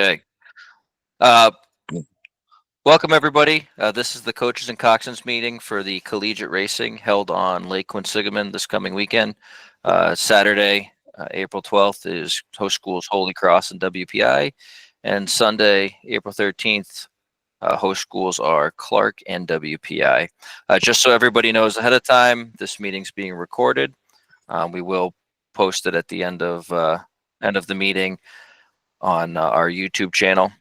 Okay. Uh, Welcome, everybody. This is the Coaches and Coxswains meeting for the Collegiate Racing held on Lake Quinsigamond this coming weekend. Saturday, April 12th, is host schools Holy Cross and WPI. And Sunday, April 13th, host schools are Clark and WPI. Just so everybody knows ahead of time, this meeting's being recorded. We will post it at the end of the meeting on our YouTube channel.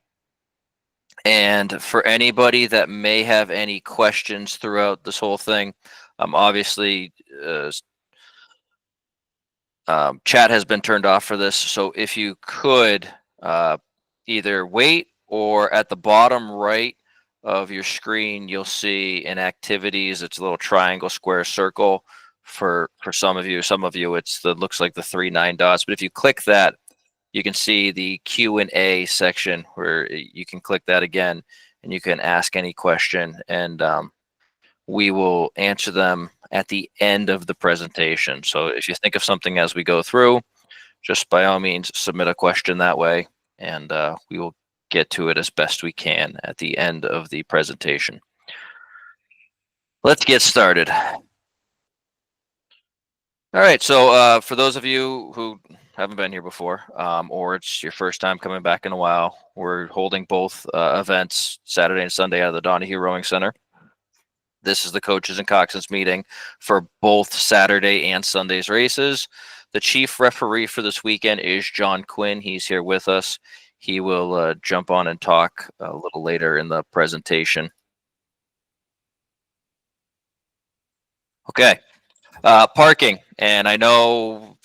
And for anybody that may have any questions throughout this whole thing, obviously, chat has been turned off for this. So if you could either wait, or at the bottom right of your screen, you'll see in activities, it's a little triangle, square, circle. For some of you, it's looks like the 3 9 dots. But if you click that, you can see the Q&A section where you can click that again and you can ask any question, and we will answer them at the end of the presentation. So if you think of something as we go through, just by all means submit a question that way, and we will get to it as best we can at the end of the presentation. Let's get started. All right, so for those of you who haven't been here before, or it's your first time coming back in a while, we're holding both events Saturday and Sunday out of the Donahue Rowing Center. This is the Coaches and Coxswains meeting for both Saturday and Sunday's races. The chief referee for this weekend is John Quinn. He's here with us. He will jump on and talk a little later in the presentation. Okay. Parking, and I know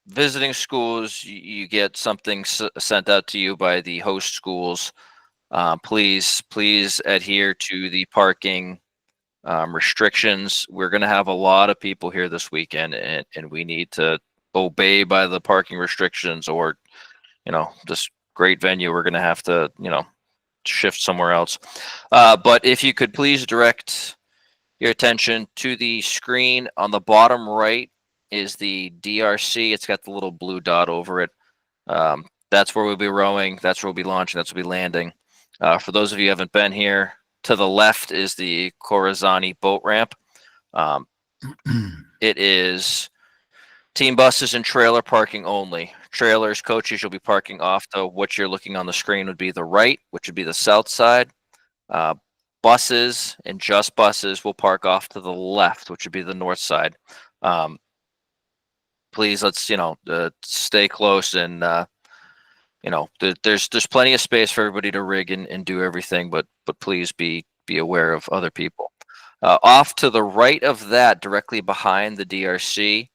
visiting schools, you get something sent out to you by the host schools. Please adhere to the parking restrictions. We're going to have a lot of people here this weekend, and we need to obey by the parking restrictions, or this great venue, we're going to have to shift somewhere else. But if you could please direct your attention to the screen on the bottom right is the DRC. It's got the little blue dot over it. That's where we'll be rowing. That's where we'll be launching. That's where we'll be landing. For those of you who haven't been here, to the left is the Corazani boat ramp. It is team buses and trailer parking only. Trailers, coaches, you'll be parking off to what you're looking on the screen would be the right, which would be the south side. Buses and just buses will park off to the left, which would be the north side. Please, let's stay close, and there's plenty of space for everybody to rig and do everything, but please be aware of other people. Off to the right of that, directly behind the DRC,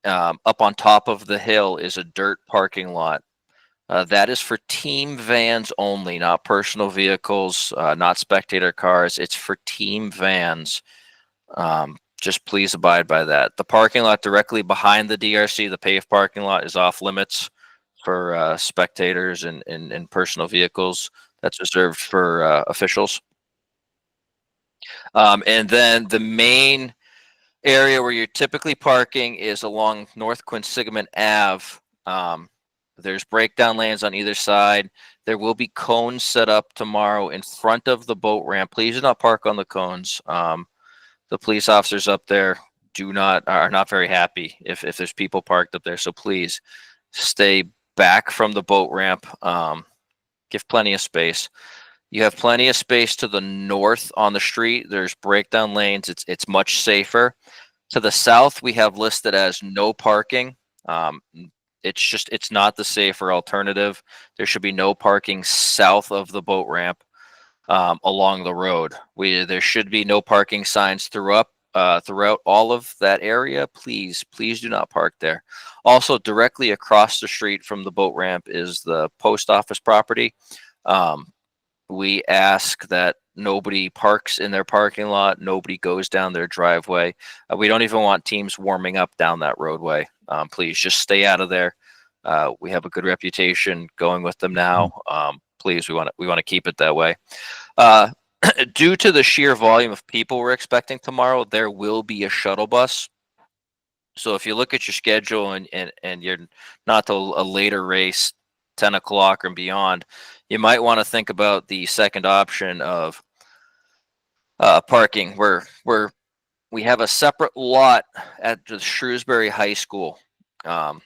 up on top of the hill, is a dirt parking lot. That is for team vans only, not personal vehicles, not spectator cars. It's for team vans. Just please abide by that. The parking lot directly behind the DRC, the paved parking lot, is off limits for spectators and personal vehicles. That's reserved for officials. And then the main area where you're typically parking is along North Quinsigamond Ave. There's breakdown lanes on either side. There will be cones set up tomorrow in front of the boat ramp. Please do not park on the cones. The police officers up there are not very happy if there's people parked up there. So please stay back from the boat ramp. Give plenty of space. You have plenty of space to the north on the street. There's breakdown lanes. It's much safer. To the south, we have listed as no parking. It's not the safer alternative. There should be no parking south of the boat ramp along the road. There should be no parking signs throughout all of that area. Please do not park there. Also, directly across the street from the boat ramp is the post office property. We ask that nobody parks in their parking lot. Nobody goes down their driveway. We don't even want teams warming up down that roadway. Please just stay out of there. We have a good reputation going with them now. Please, we want to keep it that way. Due to the sheer volume of people we're expecting tomorrow, there will be a shuttle bus. So if you look at your schedule and you're not till a later race, 10 o'clock and beyond, you might want to think about the second option of parking, where we have a separate lot at the Shrewsbury High School. Um,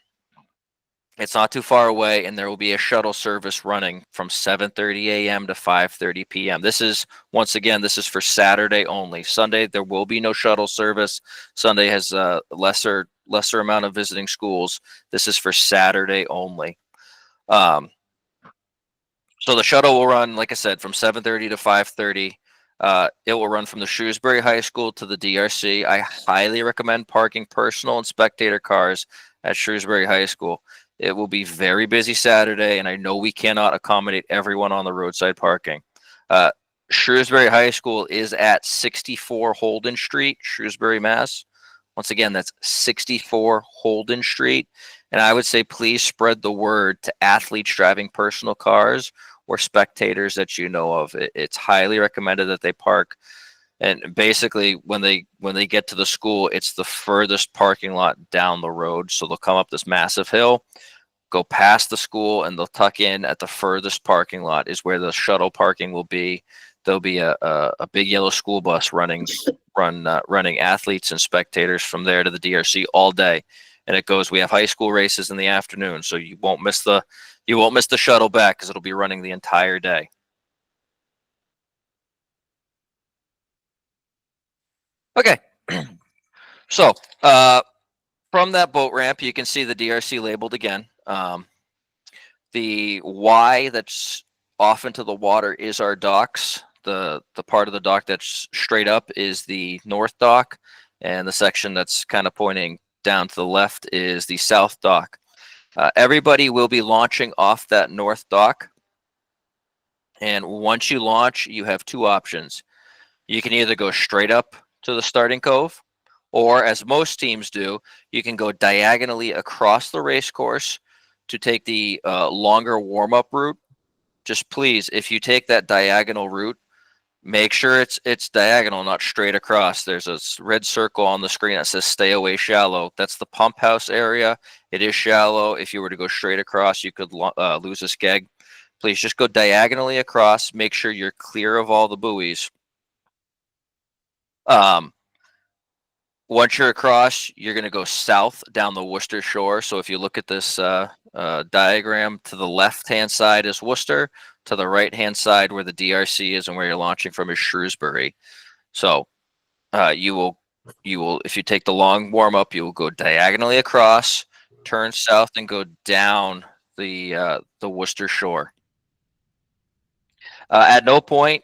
it's not too far away, and there will be a shuttle service running from 7:30 a.m. to 5:30 p.m. This is, once again, this is for Saturday only. Sunday there will be no shuttle service. Sunday has a lesser amount of visiting schools. This is for Saturday only. Um, so the shuttle will run, like I said, from 7:30 to 5:30. It will run from the Shrewsbury High School to the DRC. I highly recommend parking personal and spectator cars at Shrewsbury High School. It will be very busy Saturday, and I know we cannot accommodate everyone on the roadside parking. Uh, Shrewsbury High School is at 64 Holden Street, Shrewsbury, Mass. Once again, that's 64 Holden Street. And I would say please spread the word to athletes driving personal cars or spectators that you know of. It's highly recommended that they park. And basically, when they get to the school, it's the furthest parking lot down the road. So they'll come up this massive hill, go past the school, and they'll tuck in at the furthest parking lot is where the shuttle parking will be. There'll be a big yellow school bus running athletes and spectators from there to the DRC all day. And it goes, we have high school races in the afternoon, so you won't miss the shuttle back because it'll be running the entire day. Okay. So from that boat ramp, you can see the DRC labeled again. The Y that's off into the water is our docks. The part of the dock that's straight up is the north dock, and the section that's kind of pointing down to the left is the south dock. Everybody will be launching off that north dock, and once you launch, you have two options. You can either go straight up to the starting cove, or as most teams do, you can go diagonally across the race course to take the longer warm-up route. Just please, if you take that diagonal route, make sure it's diagonal, not straight across. There's a red circle on the screen that says "Stay away shallow." That's the pump house area. It is shallow. If you were to go straight across, you could lose a skeg. Please just go diagonally across. Make sure you're clear of all the buoys. Once you're across, you're going to go south down the Worcester shore. So if you look at this diagram, to the left-hand side is Worcester. To the right-hand side where the DRC is and where you're launching from is Shrewsbury. So you will, if you take the long warm-up, you will go diagonally across, turn south, and go down the Worcester shore. At no point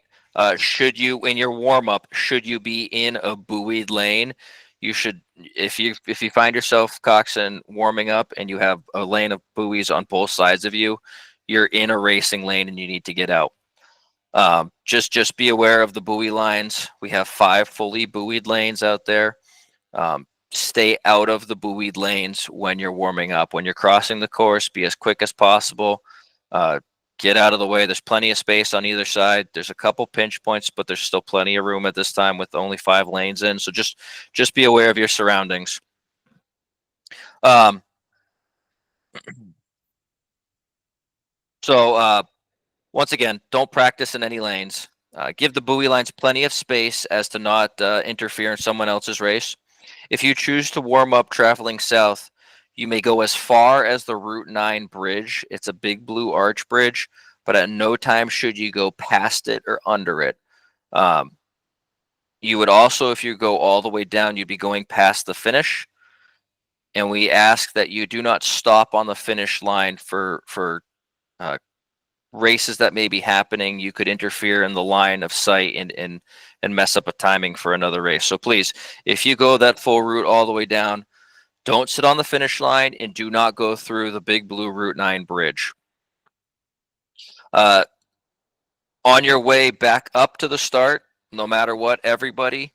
should you, in your warm-up, should you be in a buoyed lane. You should, if you find yourself, Coxswain, warming up and you have a lane of buoys on both sides of you, you're in a racing lane and you need to get out. Just be aware of the buoy lines. We have 5 fully buoyed lanes out there. Stay out of the buoyed lanes when you're warming up. When you're crossing the course, be as quick as possible. Get out of the way. There's plenty of space on either side. There's a couple pinch points, but there's still plenty of room at this time with only 5 lanes in. So just be aware of your surroundings. So once again, don't practice in any lanes. Give the buoy lines plenty of space as to not interfere in someone else's race. If you choose to warm up traveling south, you may go as far as the Route 9 bridge. It's a big blue arch bridge, but at no time should you go past it or under it. You would also, if you go all the way down, you'd be going past the finish. And we ask that you do not stop on the finish line for races that may be happening. You could interfere in the line of sight and mess up a timing for another race. So please, if you go that full route all the way down, don't sit on the finish line and do not go through the big blue Route 9 bridge. On your way back up to the start, no matter what, everybody,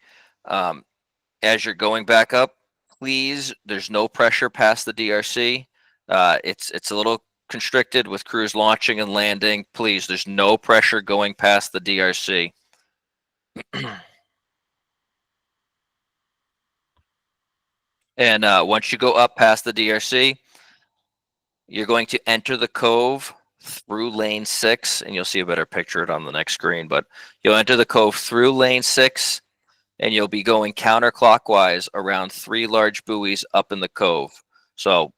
as you're going back up, please, there's no pressure past the DRC. It's a little constricted with crews launching and landing. Please, there's no pressure going past the DRC. And once you go up past the DRC, you're going to enter the cove through lane 6, and you'll see a better picture of it on the next screen, but you'll enter the cove through lane 6, and you'll be going counterclockwise around 3 large buoys up in the cove. So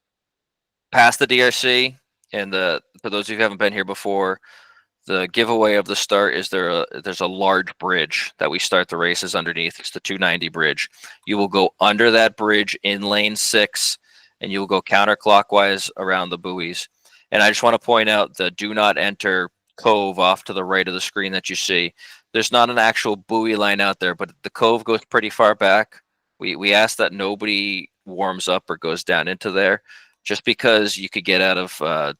past the DRC, and for those of you who haven't been here before, the giveaway of the start is there's a large bridge that we start the races underneath. It's the 290 bridge. You will go under that bridge in lane 6, and you will go counterclockwise around the buoys. And I just want to point out the do not enter cove off to the right of the screen that you see. There's not an actual buoy line out there, but the cove goes pretty far back. We ask that nobody warms up or goes down into there, just because you could get out of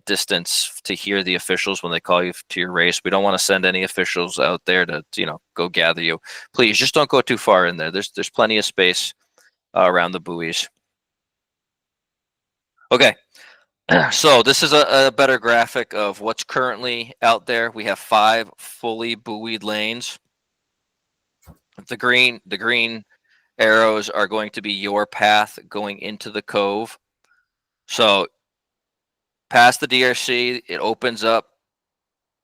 distance to hear the officials when they call you to your race. We don't want to send any officials out there to go gather you. Please just don't go too far in there. There's plenty of space around the buoys. Okay. So this is a better graphic of what's currently out there. We have 5 fully buoyed lanes. The green arrows are going to be your path going into the cove. So past the DRC, it opens up,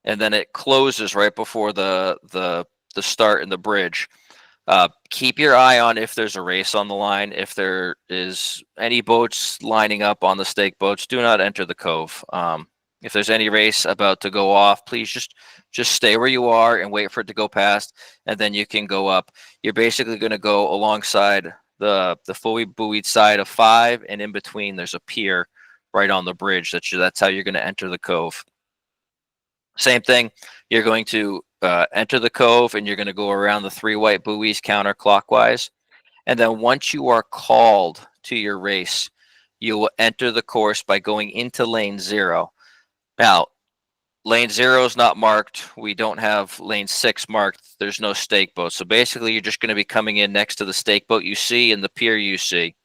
and then it closes right before the start in the bridge. Keep your eye on if there's a race on the line. If there is any boats lining up on the stake boats, do not enter the cove. If there's any race about to go off, please just stay where you are and wait for it to go past, and then you can go up. You're basically going to go alongside the fully buoyed side of 5, and in between there's a pier right on the bridge. That's how you're going to enter the cove. Same thing. You're going to enter the cove, and you're going to go around the 3 white buoys counterclockwise. And then once you are called to your race, you will enter the course by going into lane 0. Now, lane 0 is not marked. We don't have lane 6 marked. There's no stake boat. So basically, you're just going to be coming in next to the stake boat you see and the pier you see.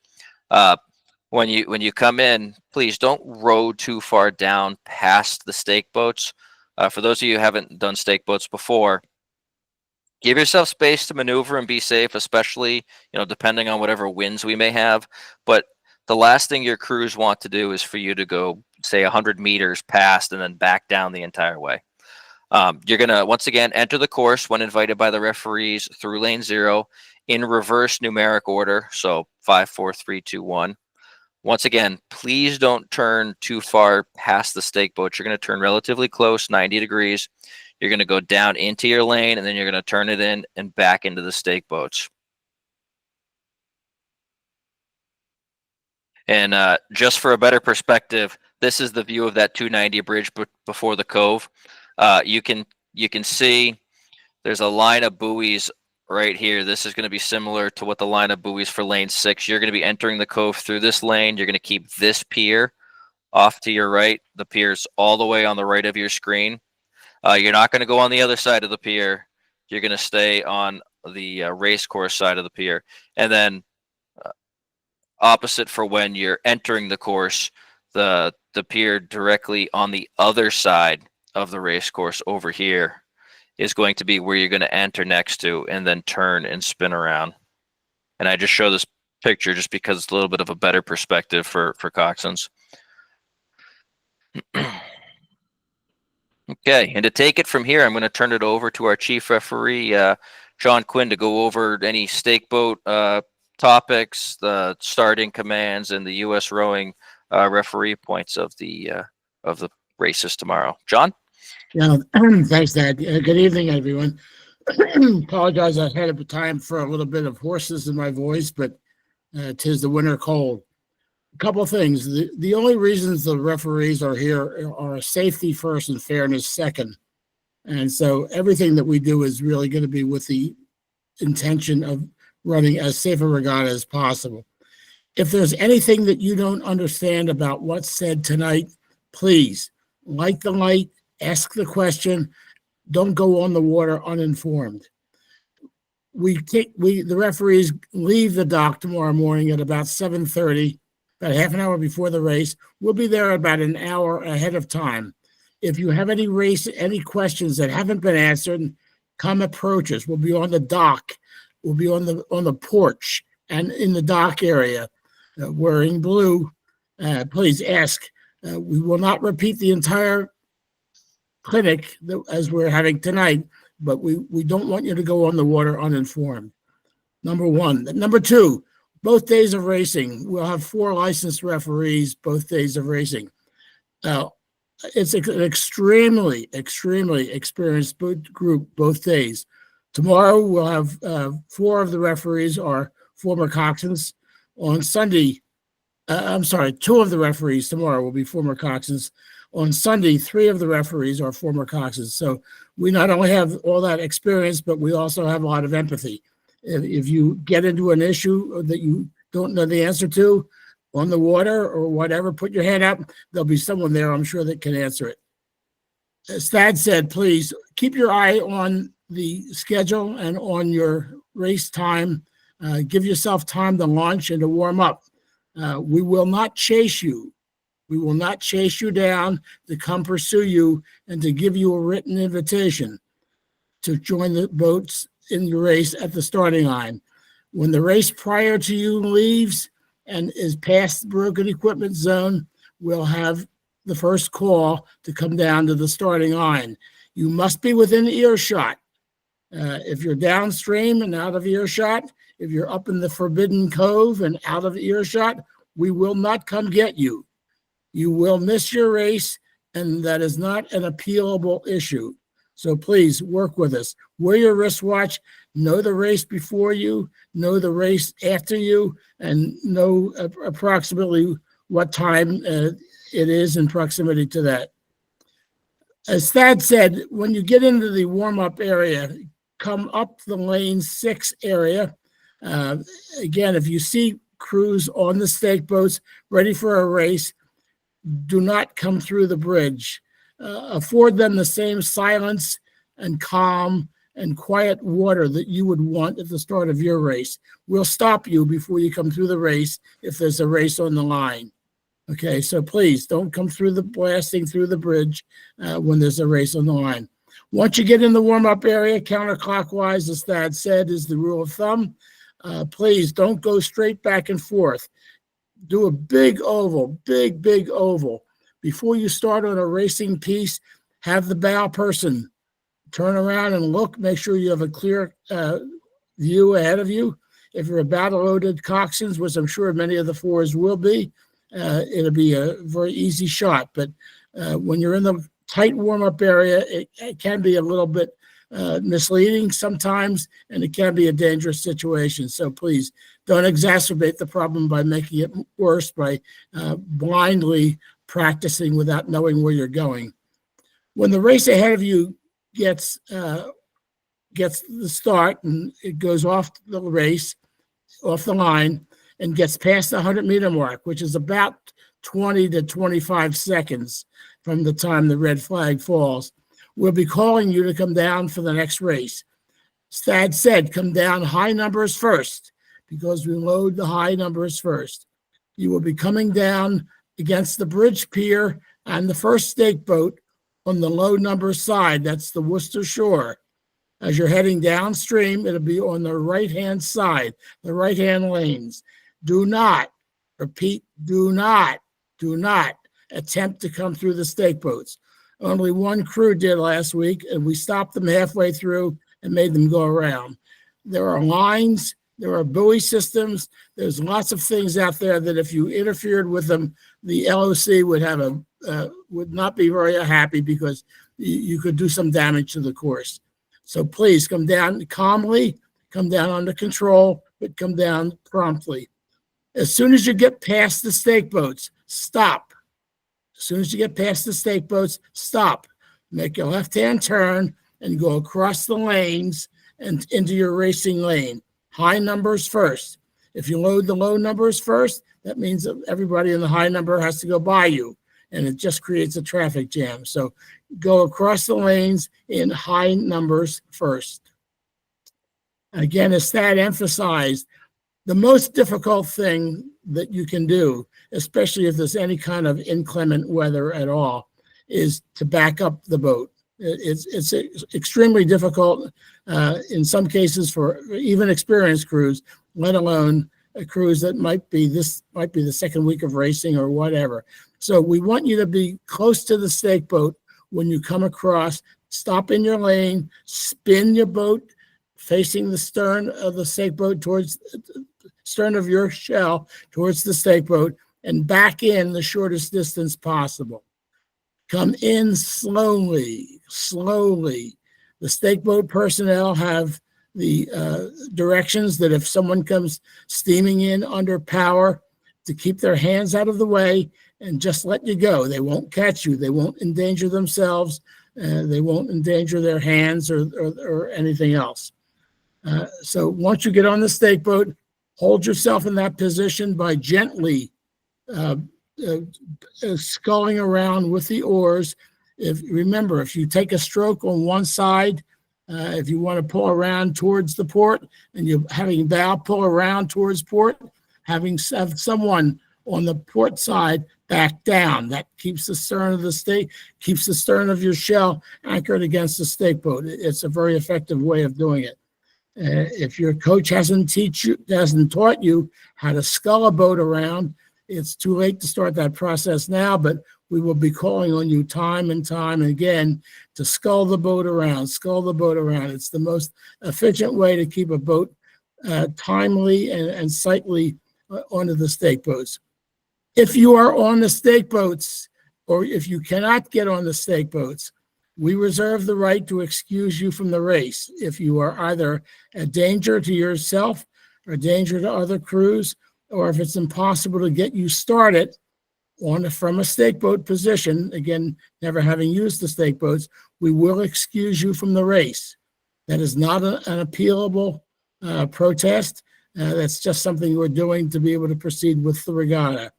When you come in, please don't row too far down past the stake boats. For those of you who haven't done stake boats before, give yourself space to maneuver and be safe, especially depending on whatever winds we may have. But the last thing your crews want to do is for you to go, say, 100 meters past and then back down the entire way. You're going to, once again, enter the course when invited by the referees through lane 0 in reverse numeric order. So 5, 4, 3, 2, 1. Once again, please don't turn too far past the stake boat. You're going to turn relatively close, 90 degrees. You're going to go down into your lane, and then you're going to turn it in and back into the stake boats. And just for a better perspective, this is the view of that 290 bridge before the cove. You can see there's a line of buoys right here. This is going to be similar to what the line of buoys for lane 6. You're going to be entering the cove through this lane. You're going to keep this pier off to your right. The pier's all the way on the right of your screen. You're not going to go on the other side of the pier. You're going to stay on the race course side of the pier. And then opposite for when you're entering the course, the pier directly on the other side of the race course over here is going to be where you're going to enter next to and then turn and spin around. And I just show this picture just because it's a little bit of a better perspective for Coxswains. Okay, and to take it from here, I'm going to turn it over to our chief referee, John Quinn, to go over any stake boat topics, the starting commands, and the U.S. rowing referee points of the races tomorrow. John? Yeah, thanks, Dad. Good evening, everyone. Apologize ahead of time for a little bit of hoarseness in my voice, but 'tis the winter cold. A couple of things. The only reasons the referees are here are safety first and fairness second. And so everything that we do is really going to be with the intention of running as safe a regatta as possible. If there's anything that you don't understand about what's said tonight, please light the light, ask the question. Don't go on the water uninformed. The referees leave the dock tomorrow morning at about 7:30, about half an hour before the race. We'll be there about an hour ahead of time. If you have any questions that haven't been answered, come approach us. We'll be on the dock. We'll be on the porch and in the dock area, wearing blue. Please ask We will not repeat the entire clinic as we're having tonight, but we don't want you to go on the water uninformed. Number one. Number two, both days of racing, we'll have 4 licensed referees both days of racing. It's an extremely experienced group both days. Tomorrow we'll have 4 of the referees are former Coxswains. On Sunday, 2 of the referees tomorrow will be former Coxswains. On Sunday, 3 of the referees are former Coxswains. So we not only have all that experience, but we also have a lot of empathy. If you get into an issue that you don't know the answer to on the water or whatever, put your hand up. There'll be someone there, I'm sure, that can answer it. As Thad said, please keep your eye on the schedule and on your race time. Give yourself time to launch and to warm up. We will not chase you. We will not chase you down to come pursue you and to give you a written invitation to join the boats in your race at the starting line. When the race prior to you leaves and is past the broken equipment zone, we'll have the first call to come down to the starting line. You must be within earshot. If you're downstream and out of earshot, if you're up in the Forbidden Cove and out of earshot, we will not come get you. You will miss your race, and that is not an appealable issue. So please work with us. Wear your wristwatch, know the race before you, know the race after you, and know approximately what time it is in proximity to that. As Thad said, when you get into the warm-up area, come up the lane 6 area. Again, if you see crews on the stake boats ready for a race, do not come through the bridge. Afford them the same silence and calm and quiet water that you would want at the start of your race. We'll stop you before you come through the race if there's a race on the line. Okay, so please don't come blasting through the bridge when there's a race on the line. Once you get in the warm-up area, counterclockwise, as Thad said, is the rule of thumb. Please don't go straight back and forth. Do a big oval, big oval. Before you start on a racing piece, have the bow person turn around and look, make sure you have a clear view ahead of you. If you're a battle-loaded Coxswains, which I'm sure many of the 4s will be, it'll be a very easy shot. But when you're in the tight warm-up area, it can be a little bit misleading sometimes, and it can be a dangerous situation. So please don't exacerbate the problem by making it worse by blindly practicing without knowing where you're going. When the race ahead of you gets the start and it goes off the race, off the line, and gets past the 100-meter mark, which is about 20 to 25 seconds from the time the red flag falls, we'll be calling you to come down for the next race. Thad said, come down high numbers first, because we load the high numbers first. You will be coming down against the bridge pier and the first stake boat on the low number side. That's the Worcester shore. As you're heading downstream, it'll be on the right-hand side, the right-hand lanes. Do not, repeat, do not attempt to come through the stake boats. Only one crew did last week, and we stopped them halfway through and made them go around. There are lines, there are buoy systems, there's lots of things out there that if you interfered with them, the LOC would not be very happy, because you could do some damage to the course. So please come down calmly, come down under control, but come down promptly. As soon as you get past the stake boats, stop. As soon as you get past the stake boats, stop. Make a left-hand turn and go across the lanes and into your racing lane. High numbers first. If you load the low numbers first, that means that everybody in the high number has to go by you, and it just creates a traffic jam. So go across the lanes in high numbers first. Again, as Thad emphasized, the most difficult thing that you can do, especially if there's any kind of inclement weather at all, is to back up the boat. It's extremely difficult in some cases for even experienced crews, let alone crews that might be the second week of racing or whatever. So we want you to be close to the stake boat when you come across. Stop in your lane, spin your boat facing the stern of the stake boat towards stern of your shell towards the stake boat, and back in the shortest distance possible. Come in slowly, slowly. The stake boat personnel have the directions that if someone comes steaming in under power, to keep their hands out of the way and just let you go. They won't catch you. They won't endanger themselves. They won't endanger their hands or anything else. So once you get on the stake boat, hold yourself in that position by gently sculling around with the oars. Remember, if you take a stroke on one side, if you want to pull around towards the port and you're having bow pull around towards port, have someone on the port side back down. That keeps the stern of the stake, keeps the stern of your shell anchored against the stake boat. It's a very effective way of doing it. If your coach hasn't taught you how to scull a boat around, it's too late to start that process now, but we will be calling on you time and time again to scull the boat around, scull the boat around. It's the most efficient way to keep a boat timely and sightly onto the stake boats. If you are on the stake boats, or if you cannot get on the stake boats, we reserve the right to excuse you from the race if you are either a danger to yourself or a danger to other crews, or if it's impossible to get you started from a stake boat position. Again, never having used the stake boats, we will excuse you from the race. That is not an appealable protest. That's just something we're doing to be able to proceed with the regatta.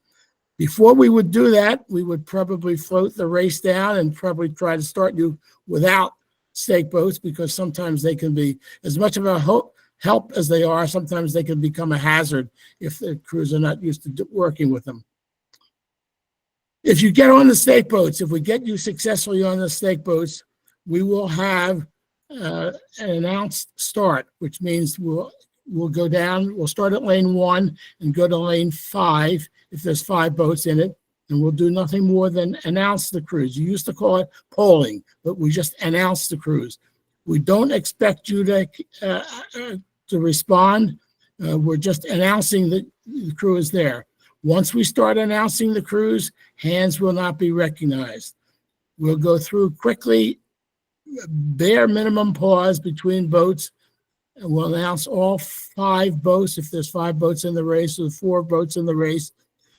Before we would do that, we would probably float the race down and probably try to start you without stake boats, because sometimes they can be, as much of a help as they are, sometimes they can become a hazard if the crews are not used to working with them. If you get on the stake boats, if we get you successfully on the stake boats, we will have an announced start, which means we'll go down, we'll start at lane 1 and go to lane 5 if there's 5 boats in it, and we'll do nothing more than announce the cruise. You used to call it polling, but we just announce the cruise. We don't expect you to respond. We're just announcing that the crew is there. Once we start announcing the cruise, hands will not be recognized. We'll go through quickly, bare minimum pause between boats, and we'll announce all 5 boats, if there's 5 boats in the race or 4 boats in the race.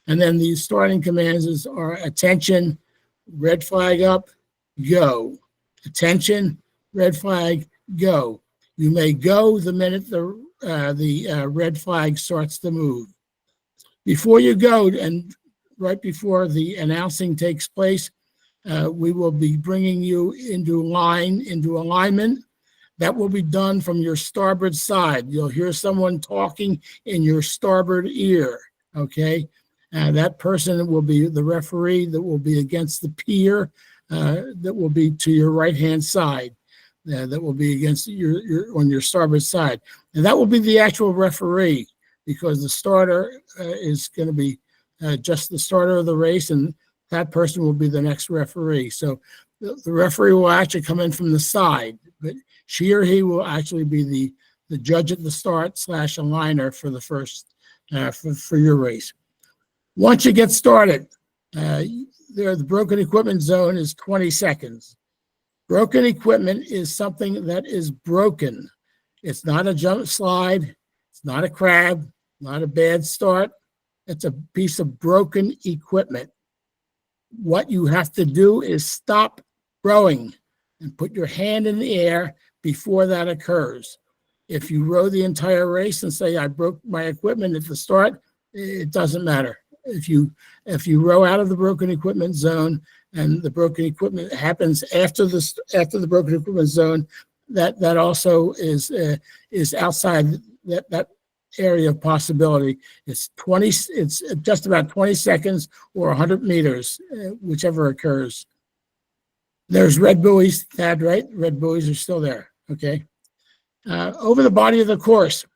And then the starting commands are attention, red flag up, go. Attention, red flag, go. You may go the minute the red flag starts to move. Before you go, and right before the announcing takes place, we will be bringing you into alignment. That will be done from your starboard side. You'll hear someone talking in your starboard ear, okay? That person will be the referee that will be against the pier, that will be to your right-hand side, that will be against on your starboard side. And that will be the actual referee, because the starter is going to be just the starter of the race, and that person will be the next referee. So the referee will actually come in from the side, but she or he will actually be the judge at the start / aligner for the first, for your race. Once you get started, the broken equipment zone is 20 seconds. Broken equipment is something that is broken. It's not a jump slide. It's not a crab, not a bad start. It's a piece of broken equipment. What you have to do is stop rowing and put your hand in the air before that occurs. If you row the entire race and say, I broke my equipment at the start, it doesn't matter. If you row out of the broken equipment zone and the broken equipment happens after the broken equipment zone, that also is outside that area of possibility. It's just about 20 seconds or 100 meters, whichever occurs. There's red buoys, Thad, right? Red buoys are still there, okay? Over the body of the course,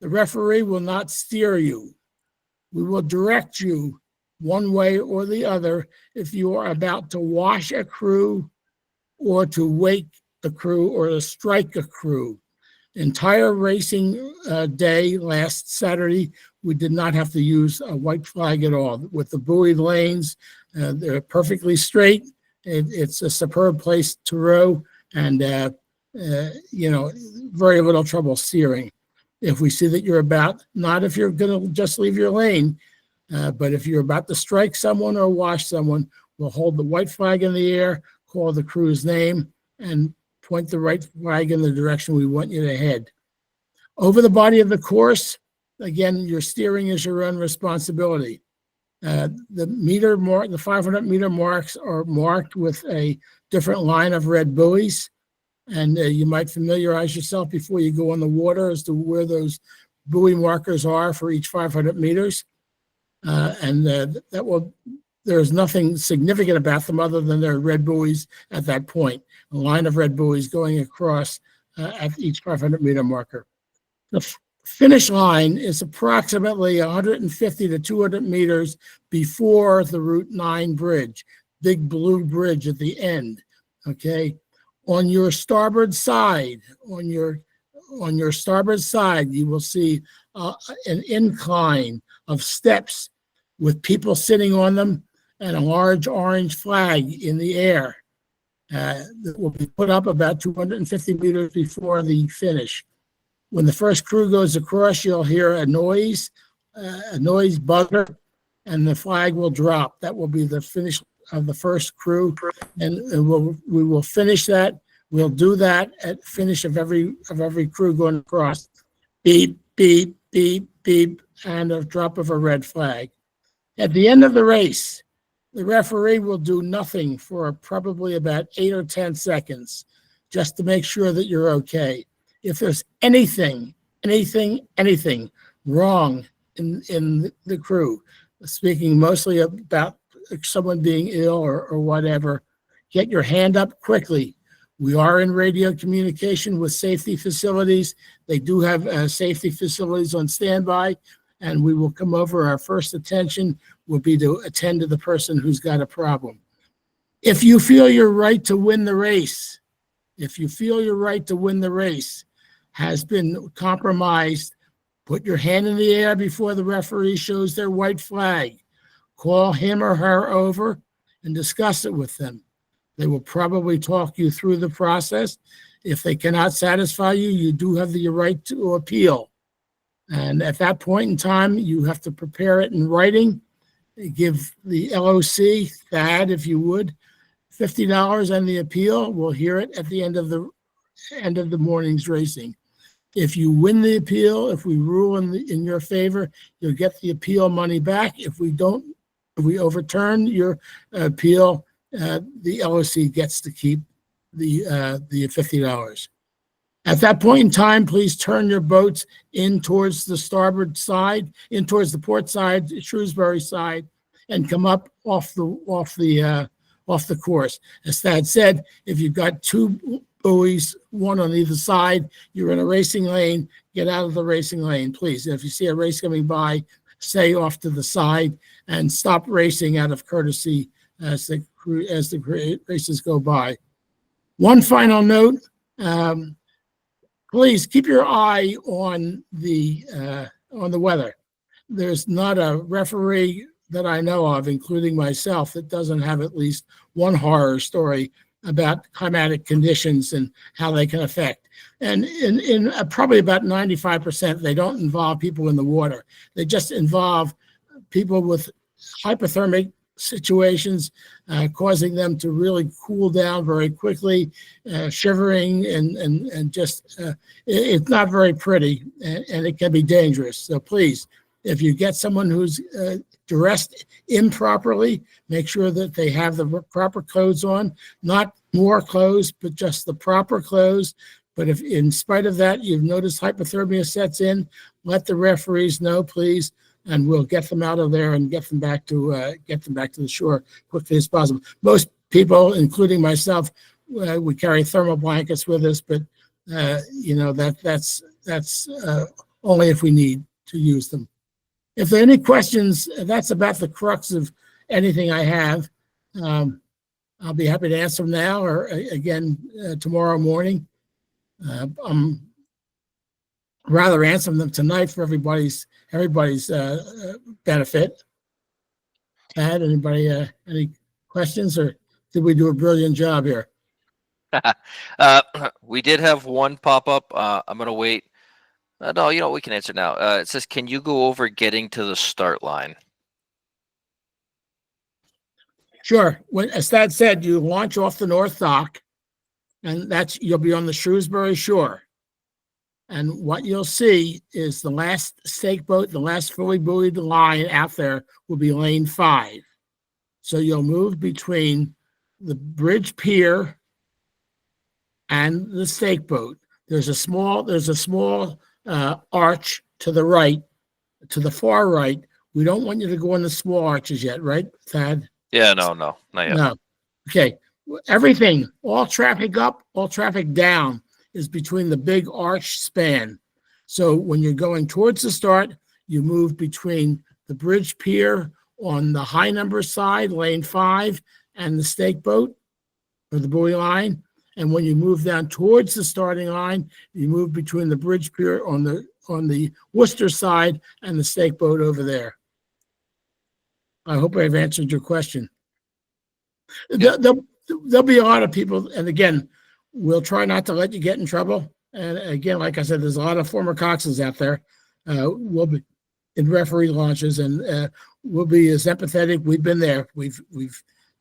the referee will not steer you. We will direct you one way or the other if you are about to wash a crew or to wake a crew or to strike a crew. Entire racing day last Saturday, we did not have to use a white flag at all. With the buoy lanes, they're perfectly straight. It's a superb place to row, and very little trouble steering. If we see that you're about, not if you're going to just leave your lane, but if you're about to strike someone or wash someone, we'll hold the white flag in the air, call the crew's name, and point the right flag in the direction we want you to head. Over the body of the course, again, your steering is your own responsibility. The 500 meter marks are marked with a different line of red buoys, and you might familiarize yourself before you go on the water as to where those buoy markers are for each 500 meters. There's nothing significant about them other than there are red buoys at that point, a line of red buoys going across at each 500 meter marker. The finish line is approximately 150 to 200 meters before the Route 9 bridge, big blue bridge at the end, okay? On your starboard side, you will see an incline of steps with people sitting on them and a large orange flag in the air that will be put up about 250 meters before the finish. When the first crew goes across, you'll hear a noise buzzer, and the flag will drop. That will be the finish of the first crew, and we will finish that. We'll do that at finish of every crew going across. Beep, beep, beep, beep, and a drop of a red flag. At the end of the race, the referee will do nothing for probably about 8 or 10 seconds just to make sure that you're okay. If there's anything wrong in the crew, speaking mostly about someone being ill or whatever, get your hand up quickly. We are in radio communication with safety facilities. They do have safety facilities on standby, and we will come over. Our first attention will be to attend to the person who's got a problem. If you feel you're right to win the race, has been compromised, put your hand in the air before the referee shows their white flag. Call him or her over and discuss it with them. They will probably talk you through the process. If they cannot satisfy you, you do have the right to appeal. And at that point in time, you have to prepare it in writing. Give the LOC, THAD, if you would, $50 on the appeal. We'll hear it at the end of the morning's racing. If you win the appeal, if we rule in your favor, you'll get the appeal money back. If we overturn your appeal, the LOC gets to keep the $50. At that point in time, please turn your boats in towards the starboard side, in towards the port side, Shrewsbury side, and come up off the course. As Thad said, if you've got two buoys, one on either side, you're in a racing lane, get out of the racing lane, please. If you see a race coming by, stay off to the side and stop racing out of courtesy as the races go by. One final note, please keep your eye on the weather. There's not a referee that I know of, including myself, that doesn't have at least one horror story about climatic conditions and how they can affect. And in probably about 95%, they don't involve people in the water. They just involve people with hypothermic situations, causing them to really cool down very quickly, shivering, and just, it's not very pretty, and it can be dangerous. So please, if you get someone who's dressed improperly, make sure that they have the proper clothes on, not more clothes, but just the proper clothes. But if in spite of that, you've noticed hypothermia sets in, let the referees know, please, and we'll get them out of there and get them back to the shore quickly as possible. Most people, including myself, we carry thermal blankets with us, but that's only if we need to use them. If there are any questions, that's about the crux of anything I have. I'll be happy to answer them now or again tomorrow morning. I'm rather answer them tonight for everybody's benefit. Had anybody any questions, or did we do a brilliant job here? We did have one pop up. I'm gonna wait. No, we can answer now. It says, "Can you go over getting to the start line?" Sure. As Thad said, you launch off the North Dock, and you'll be on the Shrewsbury shore. And what you'll see is the last stake boat, the last fully buoyed line out there will be lane 5. So you'll move between the bridge pier and the stake boat. There's a small arch to the right, to the far right. We don't want you to go in the small arches yet, right, Thad? Yeah, no, not yet. No. Okay. Everything, all traffic up, all traffic down is between the big arch span. So when you're going towards the start, you move between the bridge pier on the high number side, lane 5, and the stake boat or the buoy line. And when you move down towards the starting line, you move between the bridge pier on the Worcester side and the stake boat over there. I hope I've answered your question. Yeah. There'll be a lot of people, and again, we'll try not to let you get in trouble. And again, like I said, there's a lot of former Coxswains out there. We'll be in referee launches, and we'll be as empathetic. We've been there. We've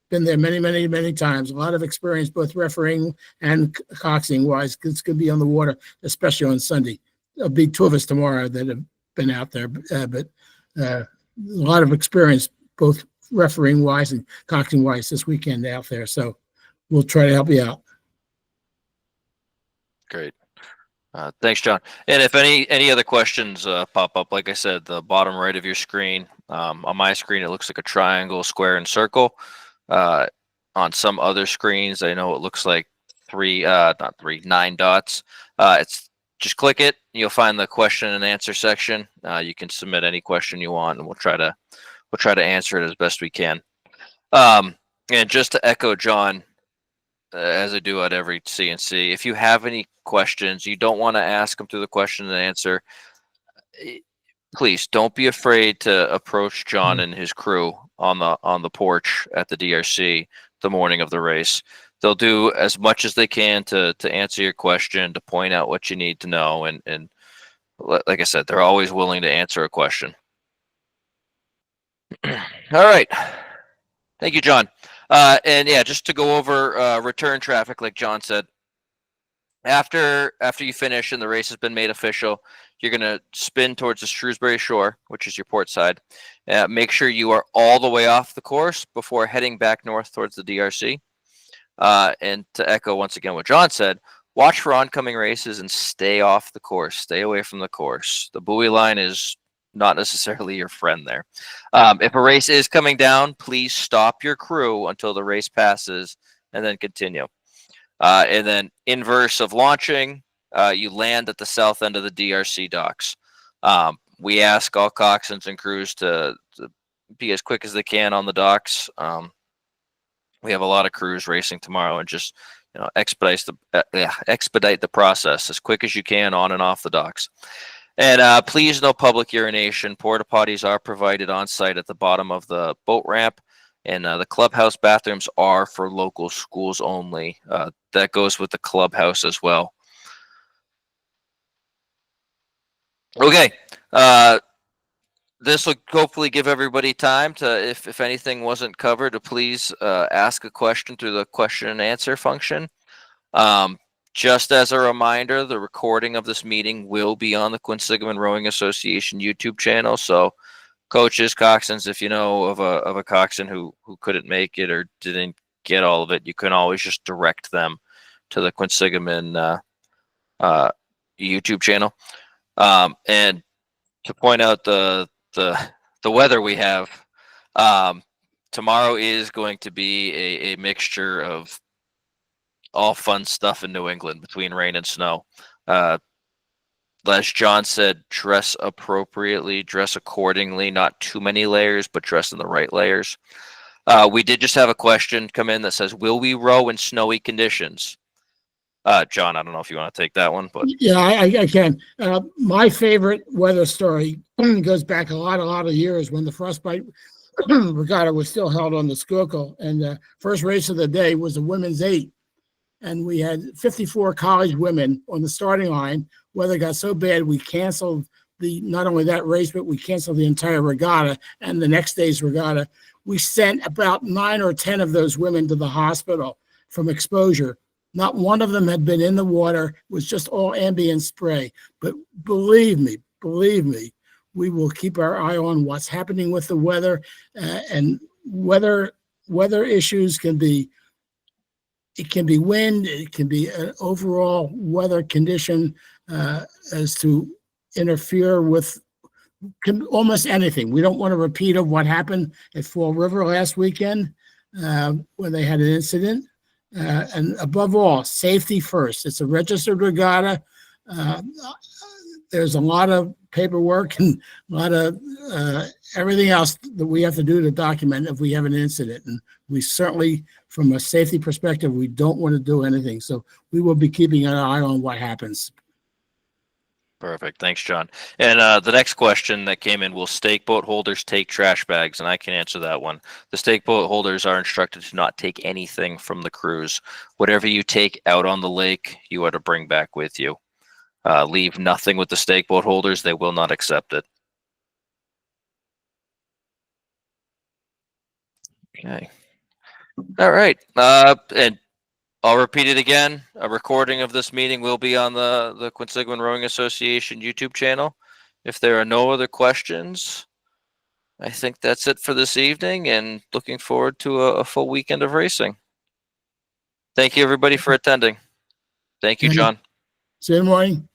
been there many, many, many times. A lot of experience, both refereeing and coxing wise. It's going to be on the water, especially on Sunday. There'll be 2 of us tomorrow that have been out there, but a lot of experience, both refereeing wise and coxing wise this weekend out there. So we'll try to help you out. Great. Thanks, John. And if any other questions pop up, like I said, the bottom right of your screen, on my screen, it looks like a triangle, square, and circle. On some other screens, I know it looks like 9 dots. It's just click it. You'll find the question and answer section. You can submit any question you want, and we'll try to answer it as best we can. And just to echo John, as I do at every CNC, if you have any questions, you don't want to ask them through the question and answer, please don't be afraid to approach John and his crew on the porch at the DRC the morning of the race. They'll do as much as they can to answer your question, to point out what you need to know, and like I said, they're always willing to answer a question. All right. Thank you, John. And yeah, just to go over return traffic, like John said, after you finish and the race has been made official, you're going to spin towards the Shrewsbury shore, which is your port side. Make sure you are all the way off the course before heading back north towards the DRC. And to echo once again what John said, watch for oncoming races and stay off the course. Stay away from the course. The buoy line is not necessarily your friend there. If a race is coming down, please stop your crew until the race passes and then continue. And then inverse of launching, you land at the south end of the DRC docks. We ask all coxswains and crews to be as quick as they can on the docks. We have a lot of crews racing tomorrow, and just expedite the process as quick as you can on and off the docks. And please, no public urination. Porta potties are provided on site at the bottom of the boat ramp, and the clubhouse bathrooms are for local schools only. That goes with the clubhouse as well. Okay. This will hopefully give everybody time to, if anything wasn't covered, to please ask a question through the question and answer function. Just as a reminder, the recording of this meeting will be on the Quinsigamond Rowing Association YouTube channel. So coaches, coxswains, if you know of a coxswain who couldn't make it or didn't get all of it, you can always just direct them to the Quinsigamond YouTube channel. And to point out the weather we have, tomorrow is going to be a mixture of all fun stuff in New England between rain and snow. as John said, dress appropriately, dress accordingly, not too many layers, but dress in the right layers. We did just have a question come in that says, will we row in snowy conditions? John, I don't know if you want to take that one, but Yeah, I can. My favorite weather story goes back a lot of years when the Frostbite Regatta was still held on the Schuylkill, and the first race of the day was the women's 8, and we had 54 college women on the starting line. Weather got so bad we canceled not only that race, but we canceled the entire regatta and the next day's regatta. We sent about 9 or 10 of those women to the hospital from exposure. Not one of them had been in the water. It was just all ambient spray. But believe me, we will keep our eye on what's happening with the weather, and weather issues can be wind, it can be an overall weather condition as to interfere with almost anything. We don't want a repeat of what happened at Fall River last weekend when they had an incident. And above all, safety first. It's a registered regatta. There's a lot of paperwork and a lot of everything else that we have to do to document if we have an incident. And we certainly, from a safety perspective, we don't want to do anything. So we will be keeping an eye on what happens. Perfect. Thanks, John. And the next question that came in, will stake boat holders take trash bags? And I can answer that one. The stake boat holders are instructed to not take anything from the cruise. Whatever you take out on the lake, you are to bring back with you. Leave nothing with the stake boat holders. They will not accept it. Okay. All right. And I'll repeat it again. A recording of this meeting will be on the Quinsigamond Rowing Association YouTube channel. If there are no other questions, I think that's it for this evening, and looking forward to a full weekend of racing. Thank you, everybody, for attending. Thank you, John. See you in the morning.